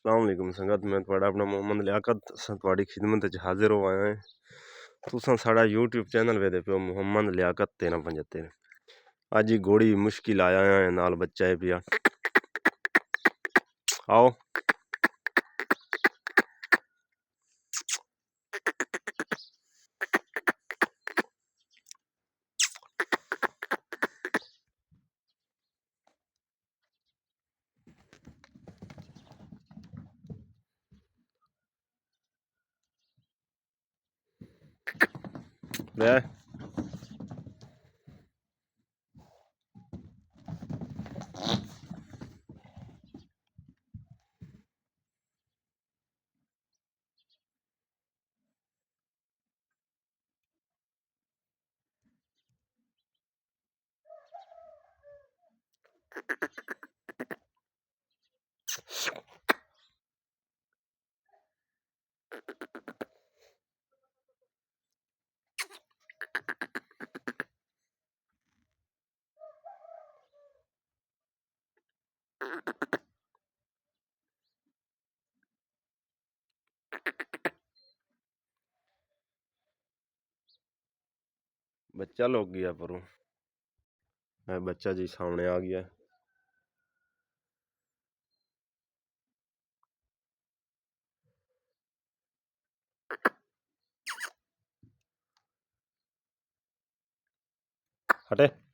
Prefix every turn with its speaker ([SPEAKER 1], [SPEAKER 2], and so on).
[SPEAKER 1] अस्सलाम वालेकुम संगत, मैं थोड़ा अपना मोहम्मद लियाकत थोड़ी खिदमत च हाजिर हो आया है। तुसां साड़ा यूट्यूब चैनल वेदे पे मोहम्मद लियाकत 1375। अज ही घोड़ी मुश्किल आया है नाल बच्चा है पिया। आओ ले बच्चा लोग गया परों, बच्चा जी सामने आ गया। हटे